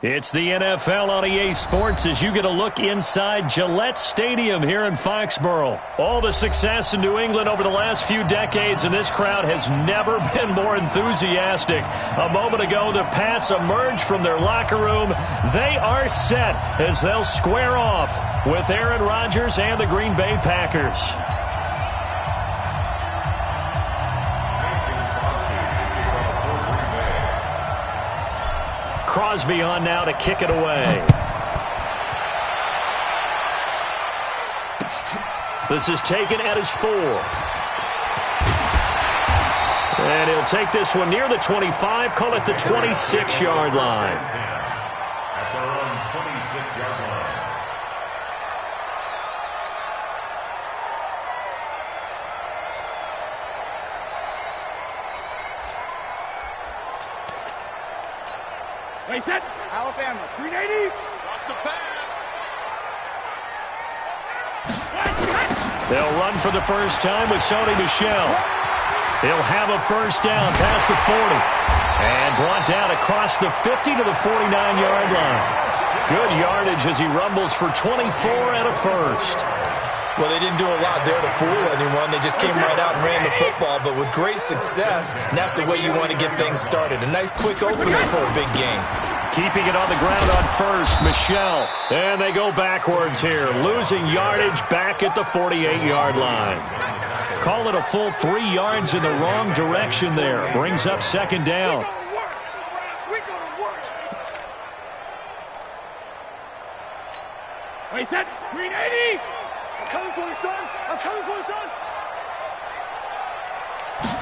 It's the NFL on EA Sports as you get a look inside Gillette Stadium here in Foxborough. All the success in New England over the last few decades, and this crowd has never been more enthusiastic. A moment ago, the Pats emerged from their locker room. They are set as they'll square off with Aaron Rodgers and the Green Bay Packers. Crosby on now to kick it away. This is taken at his 4. And he'll take this one near the 25, call it the 26-yard line. At their own 26-yard line. Wait, set. Alabama, 380. Watch the pass. They'll run for the first time with Sony Michel. He'll have a first down past the 40. And brought down across the 50 to the 49-yard line. Good yardage as he rumbles for 24 and a first. Well, they didn't do a lot there to fool anyone. They just came right out and ran the football, but with great success, and that's the way you want to get things started. A nice quick opener for a big game. Keeping it on the ground on first, Michel. And they go backwards here, losing yardage back at the 48-yard line. Call it a full 3 yards in the wrong direction there. Brings up second down. Wait, set. 380. I'm coming for you, son. I'm coming for you, son.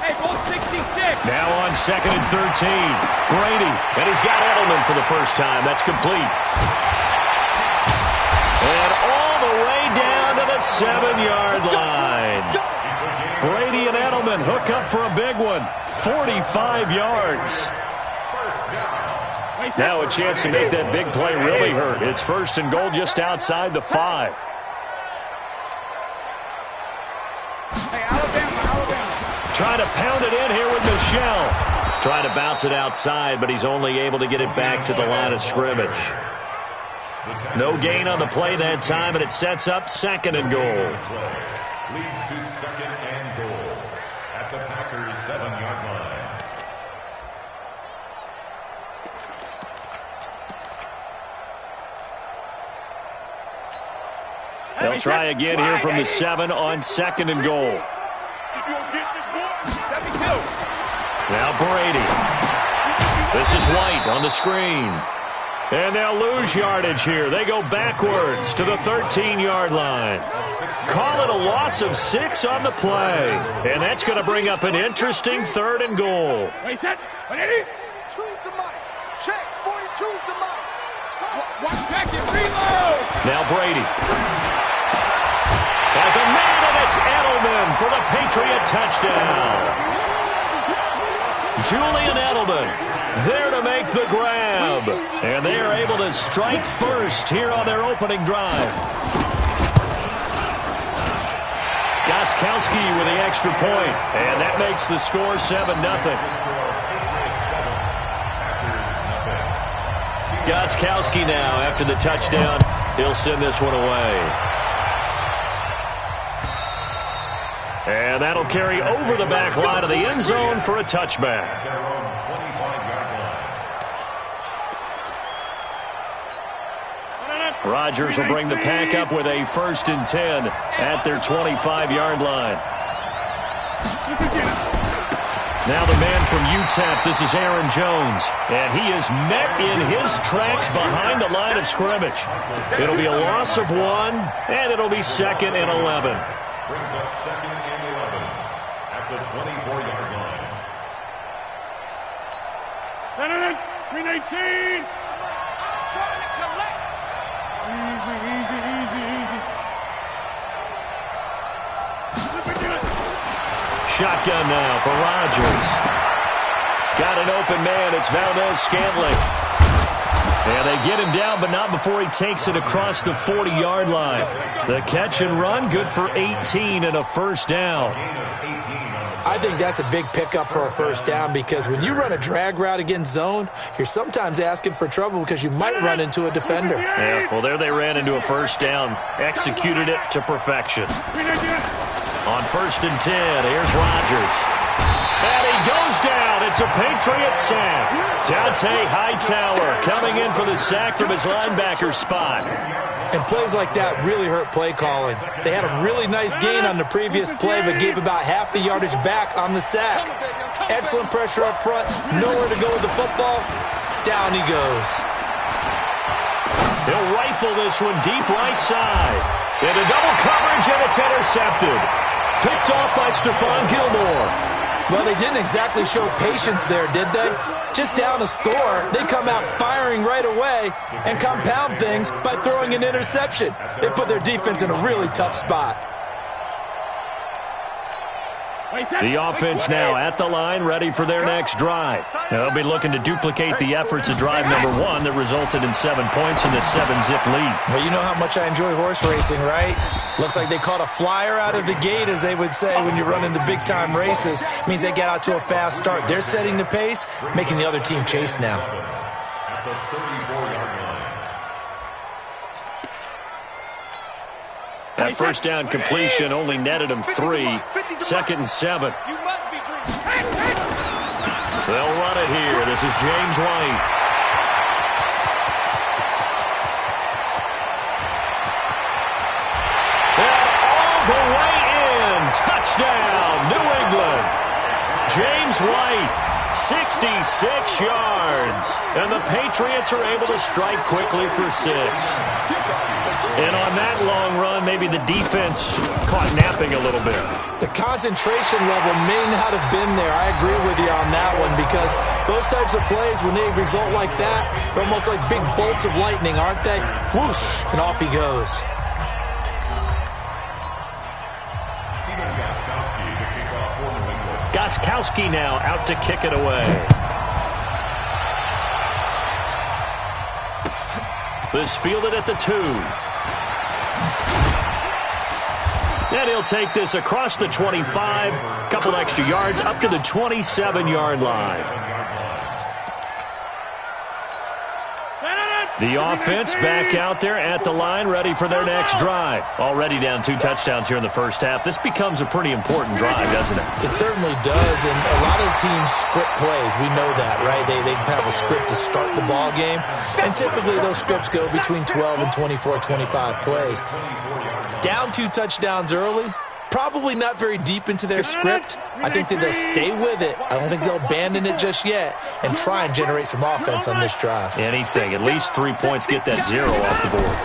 Hey, ball 66. Now on second and 13. Brady. And he's got Edelman for the first time. That's complete. And all the way down to the 7-yard line. Brady and Edelman hook up for a big one. 45 yards. Now a chance to make that big play really hurt. It's first and goal just outside the 5. Trying to pound it in here with Michel. Trying to bounce it outside, but he's only able to get it back to the line of scrimmage. No gain on the play that time, and it sets up second and goal. Leads to second and goal at the Packers' 7-yard line. They'll try again here from the 7 on second and goal. Now Brady. This is White on the screen. And they'll lose yardage here. They go backwards to the 13-yard line. Call it a loss of 6 on the play. And that's going to bring up an interesting third and goal. Wait, set. 180. 2's the mic. Check. 42's the mic. Watch back and reload. Now Brady. As a man, and it's Edelman for the Patriot touchdown. Julian Edelman there to make the grab. And they are able to strike first here on their opening drive. Gostkowski with the extra point. And that makes the score 7-0. Gostkowski now after the touchdown. He'll send this one away. And that'll carry over the back line of the end zone for a touchback. Rodgers will bring the pack up with a first and 10 at their 25-yard line. Now the man from UTEP, this is Aaron Jones. And he is met in his tracks behind the line of scrimmage. It'll be a loss of 1, and it'll be second and 11. Brings up second and 11 at the 24-yard line. 319. Trying to collect. Easy. Shotgun now for Rodgers. Got an open man. It's Valdez Scantling. And they get him down, but not before he takes it across the 40-yard line. The catch and run, good for 18 and a first down. I think that's a big pickup for a first down because when you run a drag route against zone, you're sometimes asking for trouble because you might run into a defender. Yeah, well, there they ran into a first down, executed it to perfection. On 1st and 10, here's Rodgers. And he goes down. It's a Patriots sack. Dante Hightower coming in for the sack from his linebacker spot. And plays like that really hurt play calling. They had a really nice gain on the previous play, but gave about half the yardage back on the sack. Excellent pressure up front. Nowhere to go with the football. Down he goes. He'll rifle this one deep right side. Into double coverage, and it's intercepted. Picked off by Stephon Gilmore. Well, they didn't exactly show patience there, did they? Just down a score, they come out firing right away and compound things by throwing an interception. They put their defense in a really tough spot. The offense now at the line, ready for their next drive. They'll be looking to duplicate the efforts of drive number 1 that resulted in 7 points in this 7-zip lead. Well, you know how much I enjoy horse racing, right? Looks like they caught a flyer out of the gate, as they would say when you run into big-time races. Means they get out to a fast start. They're setting the pace, making the other team chase now. At the 34-yard line. That first down completion only netted him 3. 2nd and 7. You must be dreaming. They'll run it here. This is James White. And all the way in. Touchdown, New England. James White, 66 yards. And the Patriots are able to strike quickly for 6. And on that long run, maybe the defense caught napping a little bit. The concentration level may not have been there. I agree with you on that one because those types of plays, when they result like that, they're almost like big bolts of lightning, aren't they? Whoosh, and off he goes. Gostkowski now out to kick it away. This fielded at the 2. And he'll take this across the 25. Couple extra yards up to the 27-yard line. The offense back out there at the line, ready for their next drive. Already down 2 touchdowns here in the first half. This becomes a pretty important drive, doesn't it? It certainly does, and a lot of teams script plays. We know that, right? They have a script to start the ball game, and typically those scripts go between 12 and 24, 25 plays. Down 2 touchdowns early, probably not very deep into their script. I think that they'll stay with it. I don't think they'll abandon it just yet and try and generate some offense on this drive. Anything. At least 3 points, get that 0 off the board.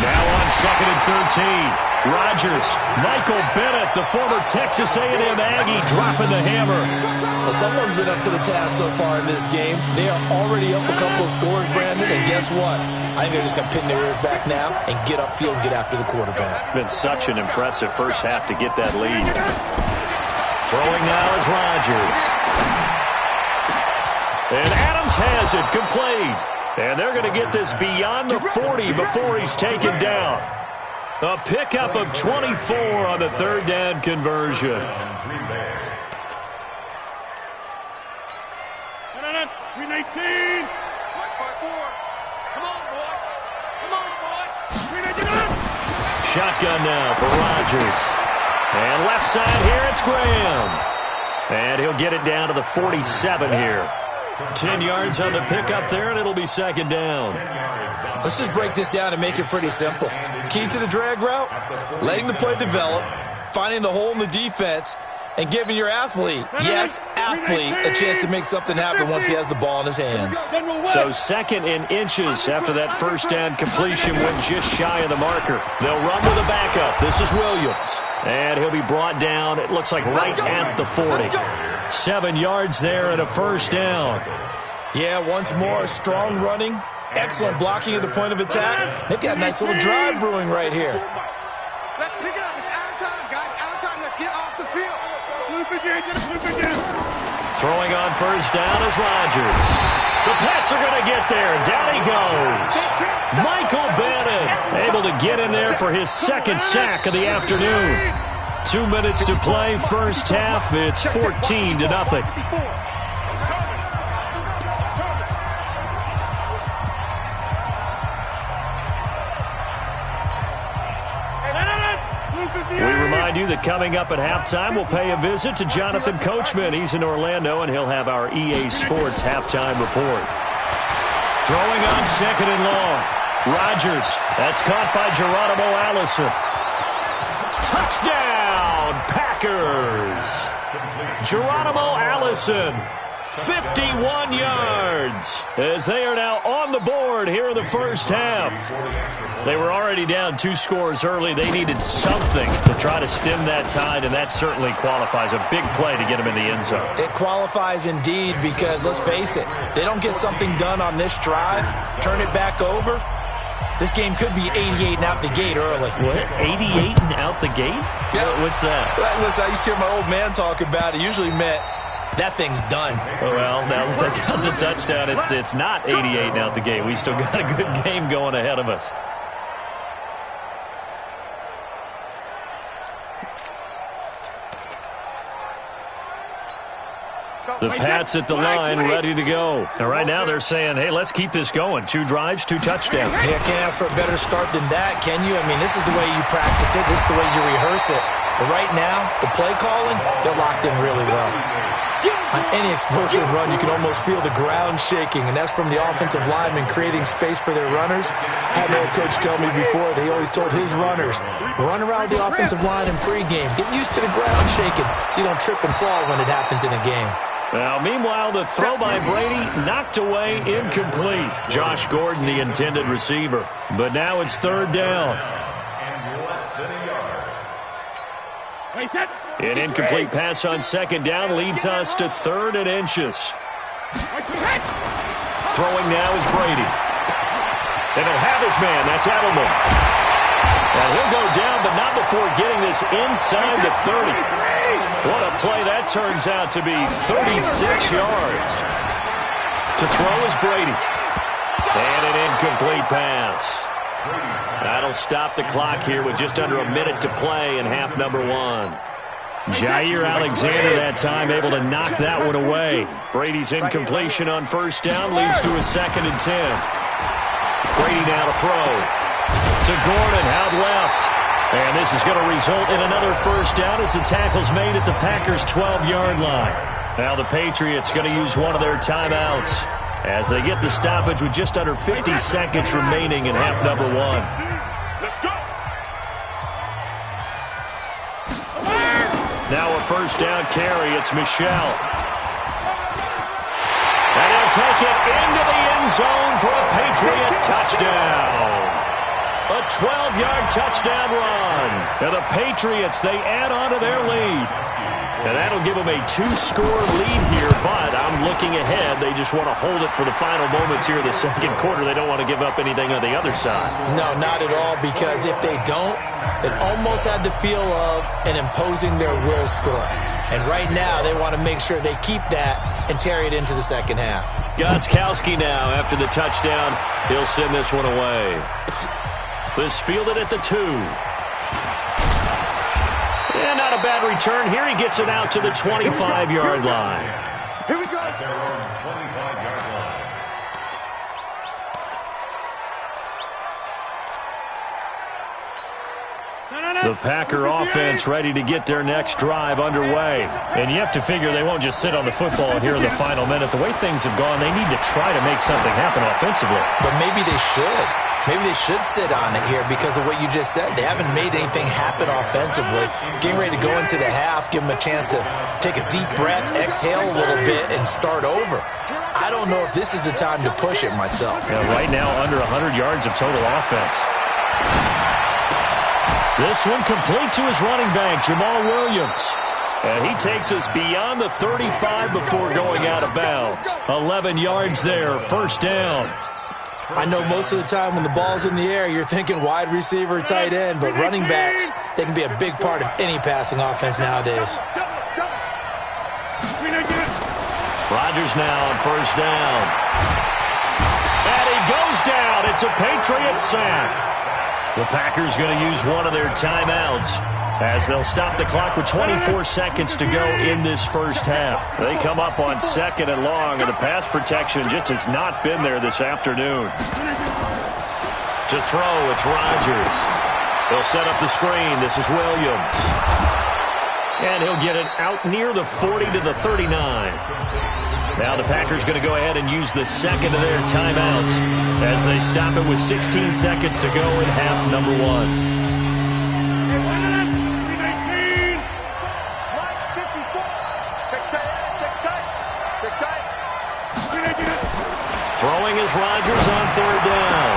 Now on 2nd and 13. Rodgers, Michael Bennett, the former Texas A&M Aggie, dropping the hammer. Well, someone's been up to the task so far in this game. They are already up a couple of scores, Brandon, and guess what? I think they're just going to pin their ears back now and get upfield and get after the quarterback. Been such an impressive first half to get that lead. Throwing now is Rodgers. And Adams has it, complete. And they're going to get this beyond the 40 before he's taken down. A pickup of 24 on the 3rd down conversion. Green 18. Come on, boy. Come on, boy. Green 18. Shotgun now for Rodgers. And left side here, it's Graham. And he'll get it down to the 47 here. 10 yards on the pickup there, and it'll be 2nd down. Let's just break this down and make it pretty simple. Key to the drag route, letting the play develop, finding the hole in the defense, and giving your athlete, yes, athlete, a chance to make something happen once he has the ball in his hands. So 2nd and inches after that first down completion went just shy of the marker. They'll run with a backup. This is Williams. And he'll be brought down, it looks like right at the 40. 7 yards there and a first down. Yeah, once more, strong running, excellent blocking at the point of attack. They've got a nice little drive brewing right here. Let's pick it up. It's out of time, guys. Out of time. Let's get off the field. Throwing on first down is Rodgers. The Pats are going to get there. Down he goes. Michael Bannon able to get in there for his second sack of the afternoon. 2 minutes to play, first half. It's 14-0. We remind you that coming up at halftime, we'll pay a visit to Jonathan Coachman. He's in Orlando, and he'll have our EA Sports halftime report. Throwing on second and long. Rodgers. That's caught by Geronimo Allison. Touchdown, Packers. Geronimo Allison. 51 yards as they are now on the board here in the first half. They were already down 2 scores early. They needed something to try to stem that tide, and that certainly qualifies. A big play to get them in the end zone. It qualifies indeed because, let's face it, they don't get something done on this drive, turn it back over, this game could be 88 and out the gate early. What? 88 and out the gate? Yeah. What's that? Well, listen, I used to hear my old man talk about it. Usually meant that thing's done. Well, now that they got the touchdown, it's not 88 and out the gate. We still got a good game going ahead of us. The Pats at the line, ready to go. And right now they're saying, hey, let's keep this going. 2 drives, 2 touchdowns. Yeah, can't ask for a better start than that, can you? I mean, this is the way you practice it. This is the way you rehearse it. But right now, the play calling, they're locked in really well. On any explosive run, you can almost feel the ground shaking, and that's from the offensive linemen creating space for their runners. I had an old coach tell me before, they always told his runners, run around the offensive line in pregame. Get used to the ground shaking so you don't trip and fall when it happens in a game. Now, meanwhile, the throw by Brady knocked away, incomplete. Josh Gordon, the intended receiver. But now it's third down. An incomplete pass on second down leads us to 3rd and inches. Throwing now is Brady. And he'll have his man. That's Edelman. And he'll go down, but not before getting this inside the 30. What a play that turns out to be. 36 yards. To throw is Brady. And an incomplete pass. That'll stop the clock here with just under a minute to play in half number 1. Jair Alexander that time able to knock that one away. Brady's incompletion on first down leads to a 2nd and 10. Brady now to throw. To Gordon, out left. And this is going to result in another first down as the tackle's made at the Packers' 12-yard line. Now the Patriots going to use one of their timeouts as they get the stoppage with just under 50 seconds remaining in half number 1. Now a first down carry. It's Michel. And he'll take it into the end zone for a Patriot touchdown. A 12-yard touchdown run. And the Patriots, they add on to their lead. And that'll give them a 2-score lead here, but I'm looking ahead. They just want to hold it for the final moments here in the second quarter. They don't want to give up anything on the other side. No, not at all, because if they don't, it almost had the feel of an imposing their will score. And right now, they want to make sure they keep that and carry it into the second half. Gostkowski now, after the touchdown, he'll send this one away. This fielded at the 2. And not a bad return. Here he gets it out to the 25-yard line. Here we go. The Packer offense ready to get their next drive underway. And you have to figure they won't just sit on the football here in the final minute. The way things have gone, they need to try to make something happen offensively. But maybe they should. Maybe they should sit on it here because of what you just said. They haven't made anything happen offensively. Getting ready to go into the half, give them a chance to take a deep breath, exhale a little bit, and start over. I don't know if this is the time to push it myself. Yeah, right now, under 100 yards of total offense. This one complete to his running back, Jamal Williams. And he takes us beyond the 35 before going out of bounds. 11 yards there, first down. I know most of the time when the ball's in the air, you're thinking wide receiver, tight end, but running backs, they can be a big part of any passing offense nowadays. Rodgers now on first down. And he goes down. It's a Patriots sack. The Packers going to use one of their timeouts as they'll stop the clock with 24 seconds to go in this first half. They come up on 2nd and long, and the pass protection just has not been there this afternoon. To throw, it's Rodgers. He'll set up the screen. This is Williams. And he'll get it out near the 40 to the 39. Now the Packers going to go ahead and use the second of their timeouts as they stop it with 16 seconds to go in half number 1. Throwing is Rodgers on 3rd down.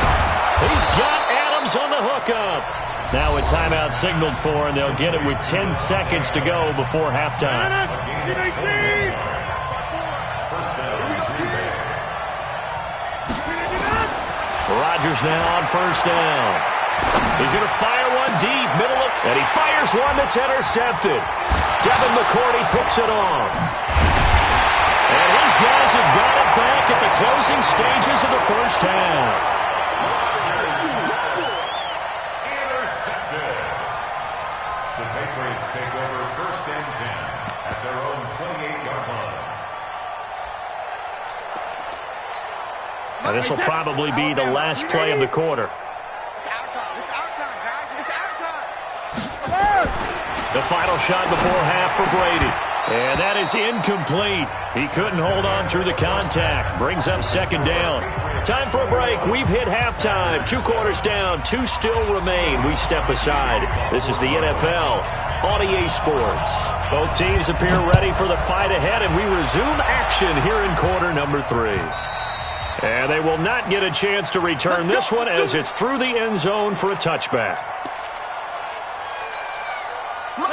He's got Adams on the hookup. Now a timeout signaled for, and they'll get it with 10 seconds to go before halftime. Rodgers now on first down. He's going to fire one deep, middle of, and he fires one that's intercepted. Devin McCourty picks it off. And his guys have got it back at the closing stages of the first half. Intercepted. The Patriots take over 1st and 10 at their own 28-yard line. And this will probably be the last play of the quarter. It's our time. It's our time, guys. It's our time. The final shot before half for Brady. And that is incomplete. He couldn't hold on through the contact. Brings up 2nd down. Time for a break. We've hit halftime. 2 quarters down. 2 still remain. We step aside. This is the NFL on EA Sports. Both teams appear ready for the fight ahead, and we resume action here in quarter number 3. And they will not get a chance to return this one as it's through the end zone for a touchback.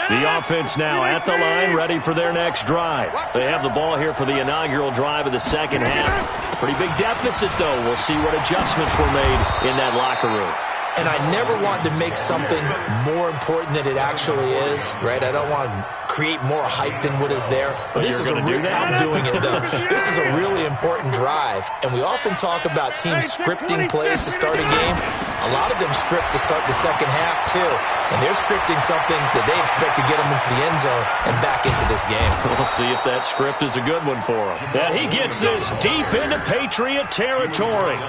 The offense now at the line, ready for their next drive. They have the ball here for the inaugural drive of the second half. Pretty big deficit, though. We'll see what adjustments were made in that locker room. And I never want to make something more important than it actually is, right? I don't want to create more hype than what is there. But this is I'm doing it, though. This is a really important drive. And we often talk about teams scripting plays to start a game. A lot of them script to start the second half, too. And they're scripting something that they expect to get them into the end zone and back into this game. We'll see if that script is a good one for him. And he gets this deep into Patriot territory.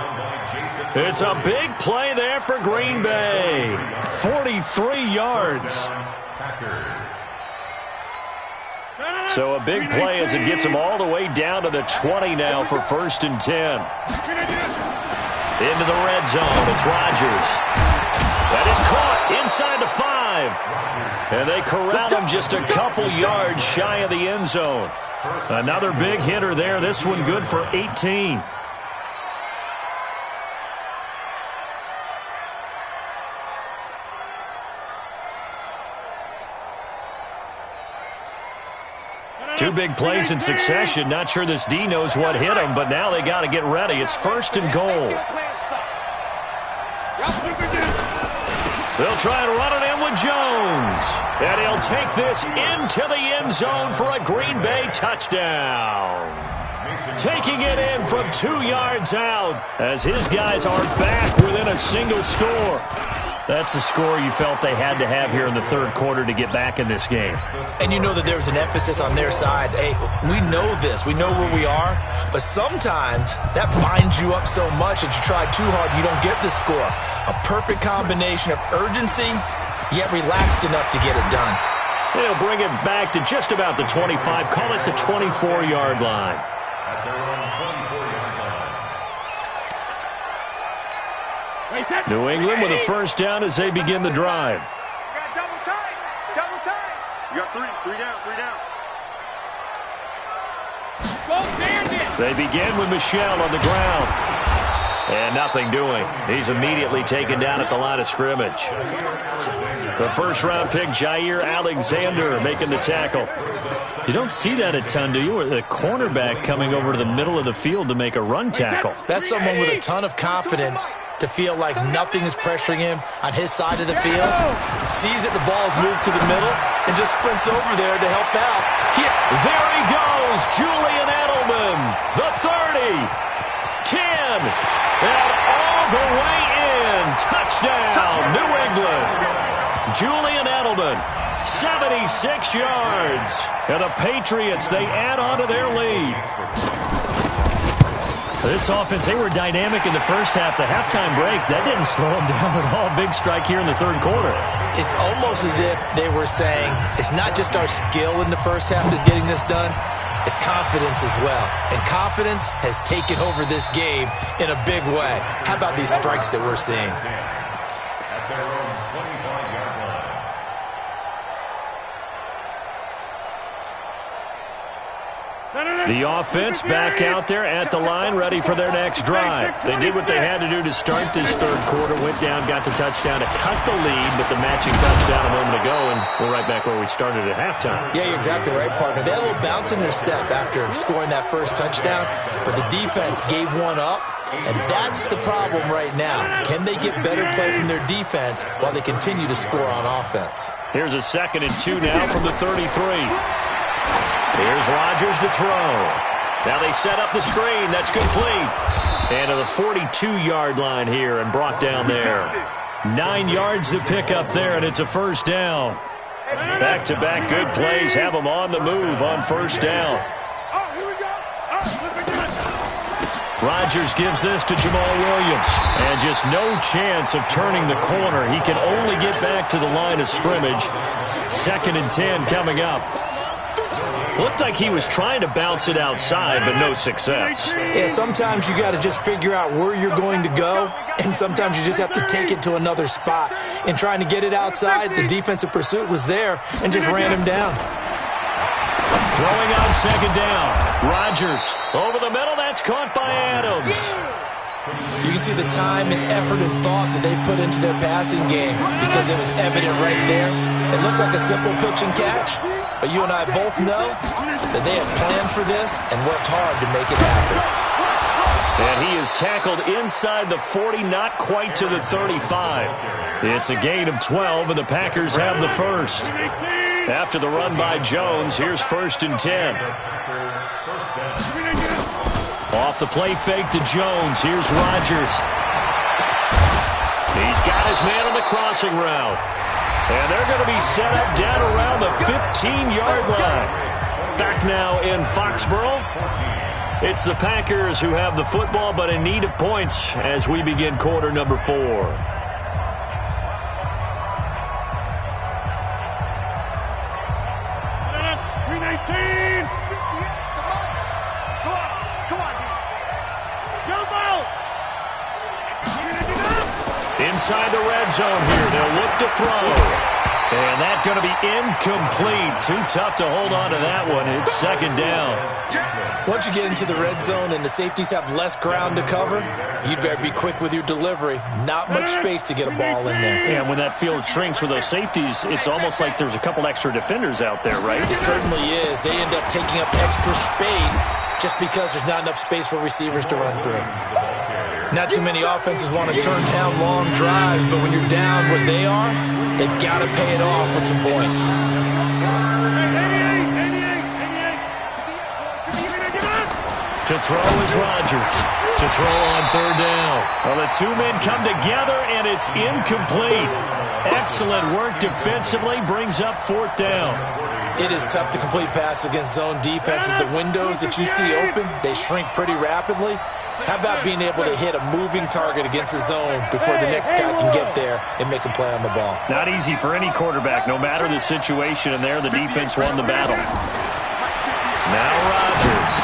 It's a big play there for Green Bay. 43 yards. So a big play as it gets him all the way down to the 20 now for 1st and 10. Into the red zone. It's Rodgers. That is caught inside the 5. And they corral him just a couple yards shy of the end zone. Another big hitter there. This one good for 18. Two big plays in succession. Not sure this D knows what hit him, but now they got to get ready. It's 1st and goal. They'll try and run it in with Jones. And he'll take this into the end zone for a Green Bay touchdown. Taking it in from 2 yards out as his guys are back within a single score. That's a score you felt they had to have here in the 3rd quarter to get back in this game. And you know that there's an emphasis on their side. Hey, we know this. We know where we are. But sometimes that binds you up so much that you try too hard, you don't get the score. A perfect combination of urgency, yet relaxed enough to get it done. They'll bring it back to just about the 25. Call it the 24-yard line. At their own 24-yard line. New England with a first down as they begin the drive. You got double time. Double time. You got three down. Go, Bandit. They begin with Michel on the ground. And nothing doing. He's immediately taken down at the line of scrimmage. The first-round pick, Jair Alexander, making the tackle. You don't see that a ton, do you? The cornerback coming over to the middle of the field to make a run tackle. That's someone with a ton of confidence to feel like nothing is pressuring him on his side of the field. Sees that the ball's moved to the middle and just sprints over there to help out. There he goes, Julian Edelman, the 30, 10, and all the way in. Touchdown, New England. Julian Edelman, 76 yards. And the Patriots, they add on to their lead. This offense, they were dynamic in the first half. The halftime break, that didn't slow them down at all. Big strike here in the third quarter. It's almost as if they were saying, it's not just our skill in the first half that's getting this done, it's confidence as well. And confidence has taken over this game in a big way. How about these strikes that we're seeing? At their own 25-yard line. The offense back out there at the line, ready for their next drive. They did what they had to do to start this third quarter, went down, got the touchdown to cut the lead, but the matching touchdown a moment ago, and we're right back where we started at halftime. Yeah, you're exactly right, partner. They had a little bounce in their step after scoring that first touchdown, but the defense gave one up, and that's the problem right now. Can they get better play from their defense while they continue to score on offense? Here's a 2nd and 2 now from the 33. Here's Rodgers to throw. Now they set up the screen. That's complete. And to the 42-yard line here and brought down there. 9 yards to pick up there, and it's a first down. Back-to-back good plays have them on the move on first down. Rodgers gives this to Jamal Williams. And just no chance of turning the corner. He can only get back to the line of scrimmage. 2nd and 10 coming up. Looked like he was trying to bounce it outside, but no success. Yeah, sometimes you got to just figure out where you're going to go, and sometimes you just have to take it to another spot. In trying to get it outside, the defensive pursuit was there and just ran him down. Throwing on 2nd down. Rodgers over the middle. That's caught by Adams. You can see the time and effort and thought that they put into their passing game because it was evident right there. It looks like a simple pitch and catch. But you and I both know that they have planned for this and worked hard to make it happen. And he is tackled inside the 40, not quite to the 35. It's a gain of 12, and the Packers have the first. After the run by Jones, here's 1st and 10. Off the play fake to Jones. Here's Rodgers. He's got his man on the crossing route. And they're going to be set up down around the 15-yard line. Back now in Foxborough. It's the Packers who have the football, but in need of points as we begin quarter number 4. Inside the red zone here. They'll look to throw. And that's going to be incomplete. Too tough to hold on to that one. It's 2nd down. Once you get into the red zone and the safeties have less ground to cover, you'd better be quick with your delivery. Not much space to get a ball in there. Yeah, when that field shrinks with those safeties, it's almost like there's a couple extra defenders out there, right? It certainly is. They end up taking up extra space just because there's not enough space for receivers to run through. Not too many offenses want to turn down long drives, but when you're down what they are, they've got to pay it off with some points. To throw is Rodgers. To throw on 3rd down. Well, the two men come together, and it's incomplete. Excellent work defensively. Brings up 4th down. It is tough to complete passes against zone defenses. The windows that you see open, they shrink pretty rapidly. How about being able to hit a moving target against a zone before the next guy can get there and make a play on the ball? Not easy for any quarterback, no matter the situation, and there the defense won the battle. Now Rodgers.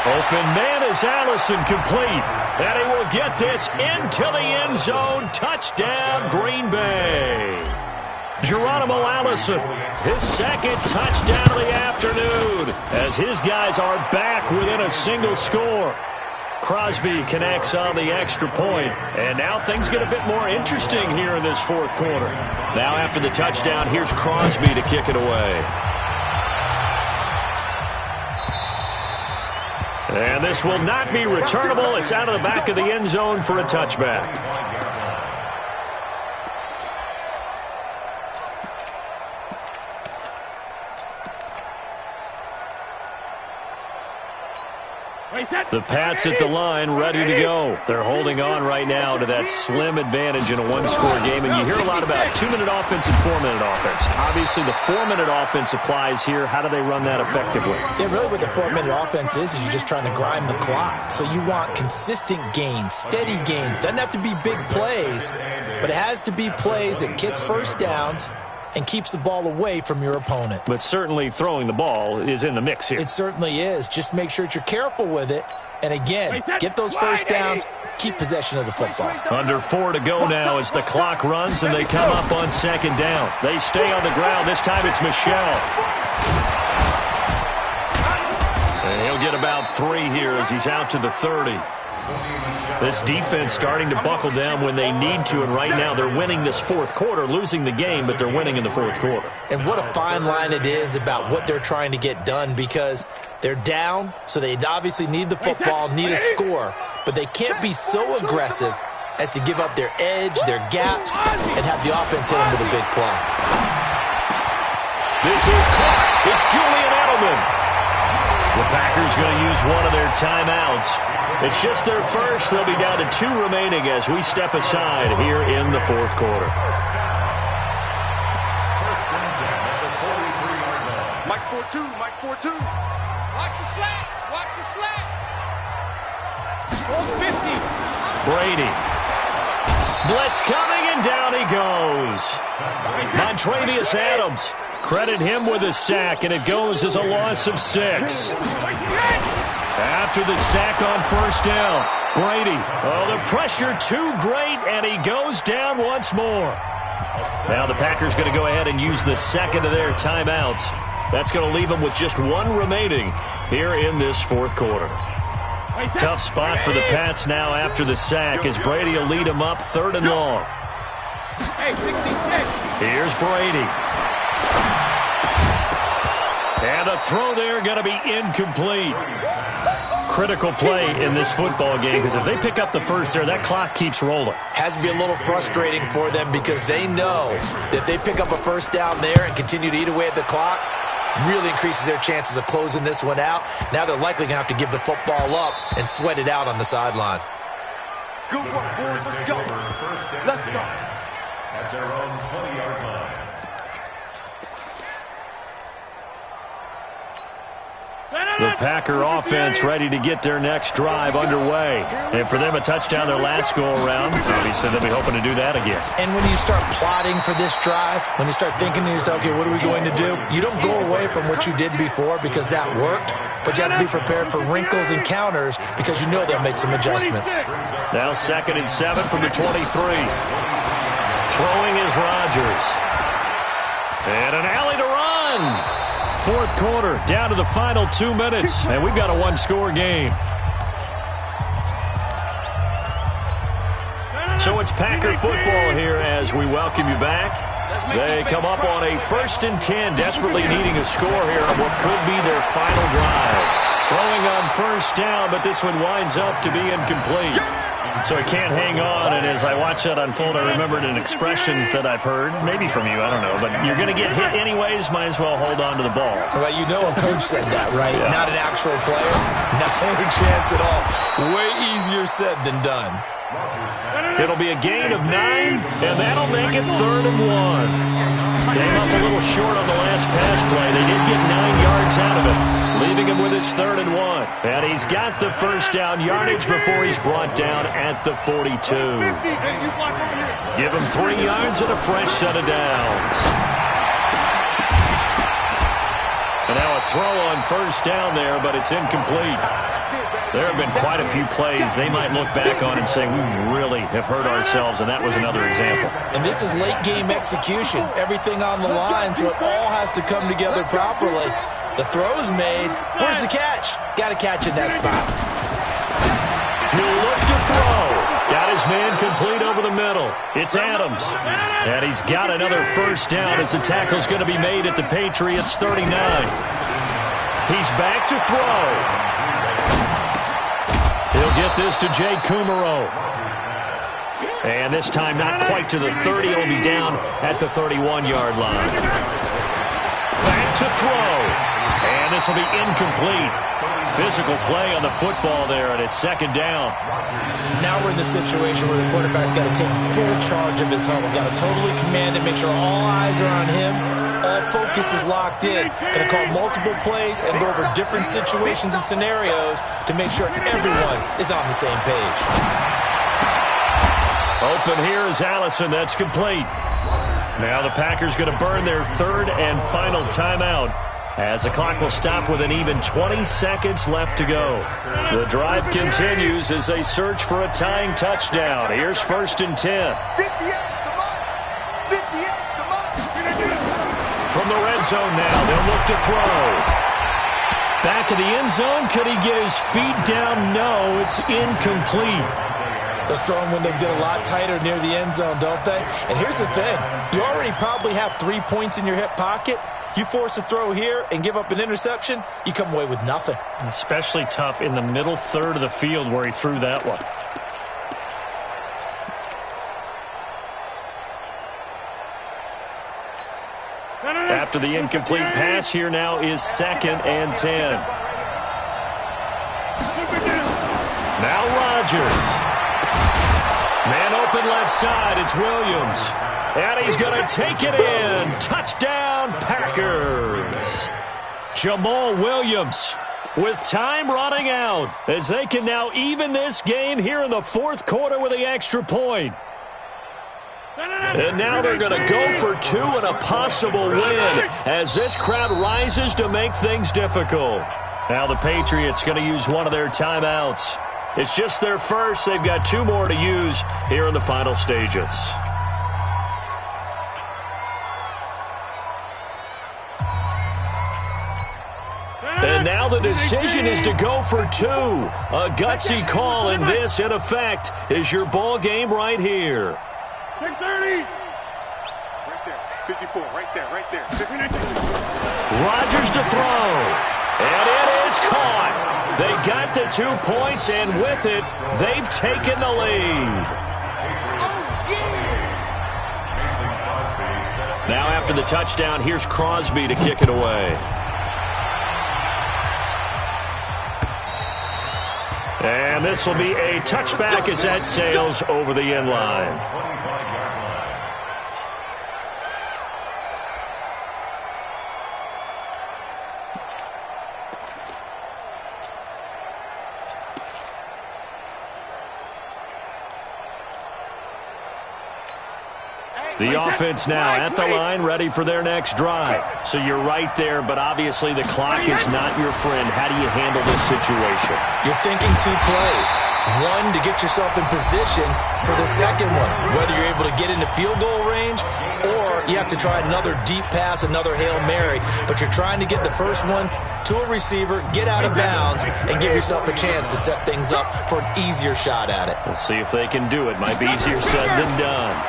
Open man is Allison, complete. And he will get this into the end zone. Touchdown, Green Bay. Geronimo Allison, his 2nd touchdown of the afternoon, as his guys are back within a single score. Crosby connects on the extra point, and now things get a bit more interesting here in this fourth quarter. Now after the touchdown, here's Crosby to kick it away. And this will not be returnable. It's out of the back of the end zone for a touchback. The Pats at the line, ready to go. They're holding on right now to that slim advantage in a one-score game. And you hear a lot about 2-minute offense and 4-minute offense. Obviously, the 4-minute offense applies here. How do they run that effectively? Yeah, really what the 4-minute offense is you're just trying to grind the clock. So you want consistent gains, steady gains. Doesn't have to be big plays, but it has to be plays that gets first downs and keeps the ball away from your opponent. But certainly throwing the ball is in the mix here. It certainly is. Just make sure that you're careful with it. And again, get those first downs, keep possession of the football. Under 4 to go now as the clock runs and they come up on second down. They stay on the ground. This time it's Michel. And he'll get about 3 here as he's out to the 30. This defense starting to buckle down when they need to, and right now they're winning this fourth quarter, losing the game, but they're winning in the fourth quarter. And what a fine line it is about what they're trying to get done, because they're down, so they obviously need the football, need a score, but they can't be so aggressive as to give up their edge, their gaps, and have the offense hit them with a big play. This is caught. It's Julian Edelman. The Packers going to use one of their timeouts. It's just their first. They'll be down to 2 remaining as we step aside here in the fourth quarter. Mike's 4-2. Mike's 4-2. Watch the slats. Watch the slats. 450. Brady. Blitz coming, and down he goes. Montravius Adams. Credit him with a sack, and it goes as a loss of 6. After the sack on first down, Brady. Oh, the pressure too great, and he goes down once more. Now the Packers going to go ahead and use the second of their timeouts. That's going to leave them with just 1 remaining here in this fourth quarter. Tough spot for the Pats now after the sack as Brady will lead them up 3rd and long. Here's Brady. And the throw there going to be incomplete. Critical play in this football game, because if they pick up the first there, that clock keeps rolling. Has to be a little frustrating for them because they know that if they pick up a first down there and continue to eat away at the clock, really increases their chances of closing this one out. Now they're likely going to have to give the football up and sweat it out on the sideline. Good work, boys. Let's go. Let's go. At their own 20-yard line. The Packer offense ready to get their next drive underway. And for them, a touchdown their last go-around. Obviously, they'll be hoping to do that again. And when you start plotting for this drive, when you start thinking to yourself, okay, what are we going to do? You don't go away from what you did before because that worked, but you have to be prepared for wrinkles and counters because you know they'll make some adjustments. Now 2nd and 7 from the 23. Throwing is Rodgers. And an alley to run. Fourth quarter, down to the final 2 minutes, and we've got a 1-score game. So it's Packer football here as we welcome you back. They come up on a 1st and 10, desperately needing a score here on what could be their final drive. Throwing on first down, but this one winds up to be incomplete. So he can't hang on, and as I watch that unfold, I remembered an expression that I've heard, maybe from you, I don't know, but you're going to get hit anyways, might as well hold on to the ball. Well, you know a coach said that, right? Yeah. Not an actual player. No chance at all. Way easier said than done. It'll be a gain of 9, and that'll make it 3rd and 1. Came up a little short on the last pass play. They did get 9 yards out of it, leaving him with his 3rd and 1. And he's got the first down yardage before he's brought down at the 42. Give him 3 yards and a fresh set of downs. And now a throw on first down there, but it's incomplete. There have been quite a few plays they might look back on and say, we really have hurt ourselves, and that was another example. And this is late-game execution. Everything on the line, so it all has to come together properly. The throw's made. Where's the catch? Got to catch in that spot. throw. Got his man complete over the middle. It's Adams. And he's got another first down as the tackle's going to be made at the Patriots 39. He's back to throw. He'll get this to Jay Kumaro. And this time not quite to the 30. It'll be down at the 31-yard line. Back to throw. And this will be incomplete. Physical play on the football there, and it's second down. Now we're in the situation where the quarterback's got to take full charge of his huddle. Got to totally command it, make sure all eyes are on him. All focus is locked in. Going to call multiple plays and go over different situations and scenarios to make sure everyone is on the same page. Open here is Allison. That's complete. Now the Packers going to burn their third and final timeout, as the clock will stop with an even 20 seconds left to go. The drive continues as they search for a tying touchdown. Here's first and 10. 58, come on. 58, come on. From the red zone now, they'll look to throw. Back of the end zone, could he get his feet down? No, it's incomplete. Those throwing windows get a lot tighter near the end zone, don't they? And here's the thing. You already probably have 3 points in your hip pocket. You force a throw here and give up an interception, you come away with nothing. Especially tough in the middle third of the field where he threw that one. After the incomplete pass, here now is second and 10. Now Rodgers. Man open left side, it's Williams. And he's going to take it in. Touchdown, Packers. Jamal Williams with time running out as they can now even this game here in the fourth quarter with the extra point. And now they're going to go for two and a possible win as this crowd rises to make things difficult. Now the Patriots going to use one of their timeouts. It's just their first. They've got 2 more to use here in the final stages. And now the decision is to go for 2. A gutsy call, and this, in effect, is your ball game right here. 6:30. Right there. 54, right there, right there. Rodgers to throw. And it is caught. They got the 2 points, and with it, they've taken the lead. Now after the touchdown, here's Crosby to kick it away. And this will be a touchback as that sails over the end line. The offense now at the line, ready for their next drive. So you're right there, but obviously the clock is not your friend. How do you handle this situation? You're thinking 2 plays. One, to get yourself in position for the second one, whether you're able to get into field goal range or you have to try another deep pass, another Hail Mary, but you're trying to get the first one to a receiver, get out of bounds, and give yourself a chance to set things up for an easier shot at it. We'll see if they can do it. Might be easier said than done.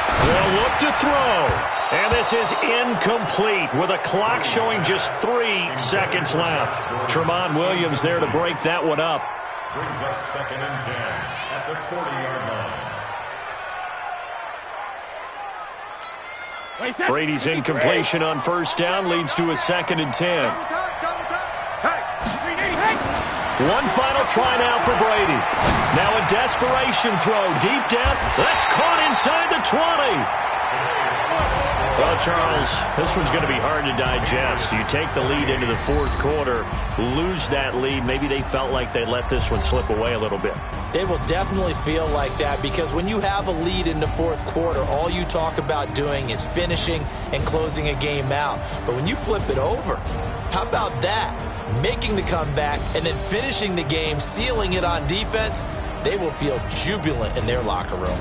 They'll look to throw. And this is incomplete with a clock showing just 3 seconds left. Tramon Williams there to break that one up. Brings up second and 10 at the 40-yard line. Brady's incompletion on first down leads to a second and 10. Double time. Hey. One final try now for Brady. Now a desperation throw deep down. That's caught inside the 20. Well, Charles, this one's going to be hard to digest. You take the lead into the fourth quarter, lose that lead. Maybe they felt like they let this one slip away a little bit. They will definitely feel like that because when you have a lead in the fourth quarter, all you talk about doing is finishing and closing a game out. But when you flip it over, how about that? Making the comeback and then finishing the game, sealing it on defense, they will feel jubilant in their locker room.